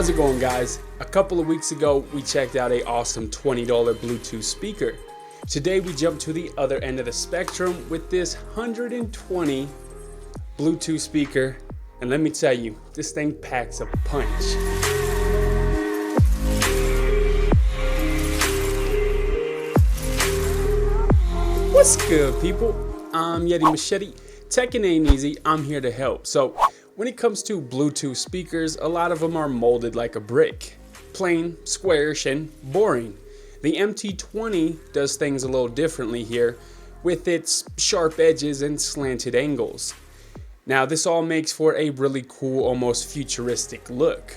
How's it going, guys? A couple of weeks ago, we checked out a awesome $20 Bluetooth speaker. Today, we jump to the other end of the spectrum with this 120 Bluetooth speaker. And let me tell you, this thing packs a punch. What's good, people? I'm YetiMachete. Teching ain't easy, I'm here to help. So, when it comes to Bluetooth speakers, a lot of them are molded like a brick. Plain, squarish, and boring. The MT-20 does things a little differently here, with its sharp edges and slanted angles. Now, this all makes for a really cool, almost futuristic look.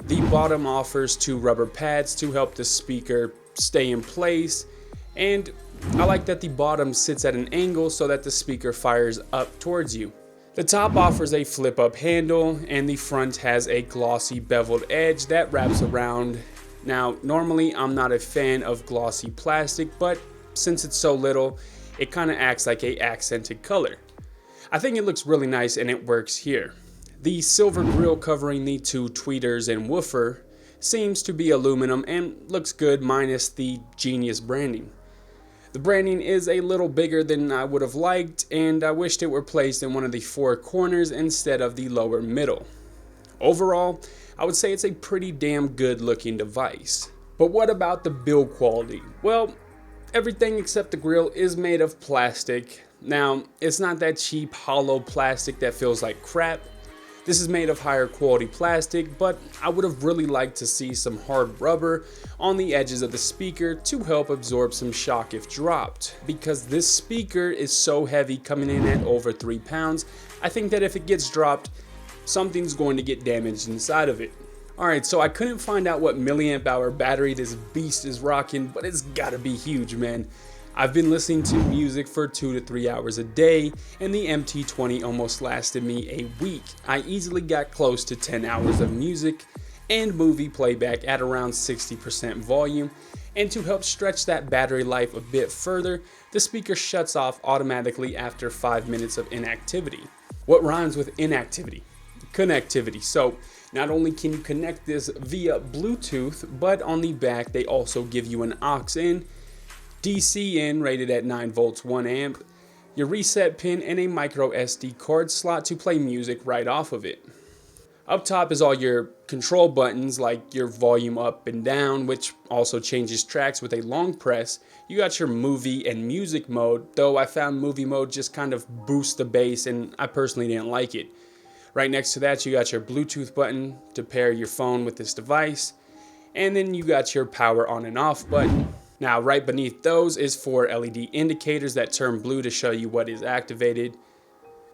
The bottom offers two rubber pads to help the speaker stay in place, and I like that the bottom sits at an angle so that the speaker fires up towards you. The top offers a flip-up handle, and the front has a glossy beveled edge that wraps around. Now, normally I'm not a fan of glossy plastic, but since it's so little, it kind of acts like a accented color. I think it looks really nice and it works here. The silver grille covering the two tweeters and woofer seems to be aluminum and looks good minus the genius branding. The branding is a little bigger than I would have liked, and I wished it were placed in one of the four corners instead of the lower middle. Overall, I would say it's a pretty damn good looking device. But what about the build quality? Well, everything except the grill is made of plastic. Now, it's not that cheap hollow plastic that feels like crap. This is made of higher quality plastic, but I would have really liked to see some hard rubber on the edges of the speaker to help absorb some shock if dropped. Because this speaker is so heavy, coming in at over 3 pounds, I think that if it gets dropped, something's going to get damaged inside of it. Alright, so I couldn't find out what milliamp hour battery this beast is rocking, but it's gotta be huge, man. I've been listening to music for 2 to 3 hours a day, and the MT-20 almost lasted me a week. I easily got close to 10 hours of music and movie playback at around 60% volume, and to help stretch that battery life a bit further, the speaker shuts off automatically after 5 minutes of inactivity. What rhymes with inactivity? Connectivity. So not only can you connect this via Bluetooth, but on the back they also give you an aux in, DC in rated at 9 volts 1 amp, your reset pin, and a micro SD card slot to play music right off of it. Up top is all your control buttons like your volume up and down, which also changes tracks with a long press. You got your movie and music mode, though I found movie mode just kind of boosts the bass and I personally didn't like it. Right next to that you got your Bluetooth button to pair your phone with this device, and then you got your power on and off button. Now, right beneath those is 4 LED indicators that turn blue to show you what is activated.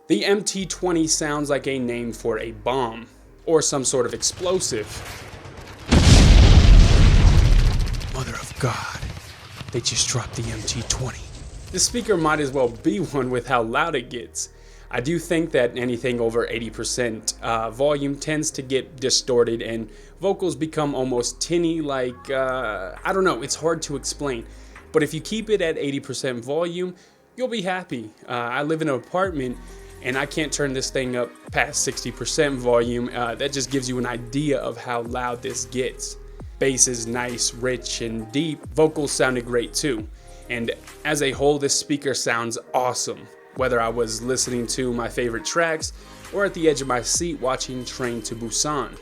The MT-20 sounds like a name for a bomb or some sort of explosive. Mother of God, they just dropped the MT-20. The speaker might as well be one with how loud it gets. I do think that anything over 80% volume tends to get distorted and vocals become almost tinny, like, I don't know, it's hard to explain. But if you keep it at 80% volume, you'll be happy. I live in an apartment and I can't turn this thing up past 60% volume. That just gives you an idea of how loud this gets. Bass is nice, rich, and deep. Vocals sounded great too. And as a whole, this speaker sounds awesome. Whether I was listening to my favorite tracks or at the edge of my seat watching Train to Busan.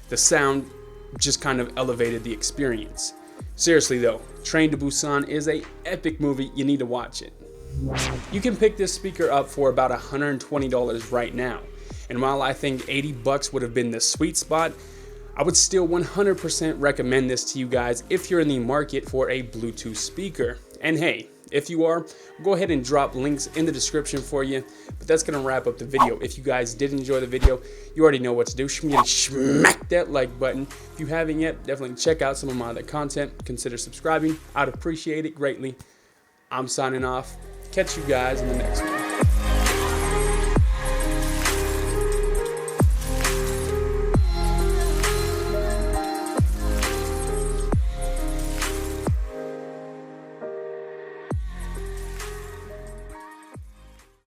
The sound just kind of elevated the experience. Seriously though, Train to Busan is an epic movie, you need to watch it. You can pick this speaker up for about $120 right now. And while I think 80 bucks would have been the sweet spot, I would still 100% recommend this to you guys if you're in the market for a Bluetooth speaker. And hey, if you are, go ahead and drop links in the description for you. But that's going to wrap up the video. If you guys did enjoy the video, you already know what to do. Smack that like button. If you haven't yet, definitely check out some of my other content. Consider subscribing. I'd appreciate it greatly. I'm signing off. Catch you guys in the next one.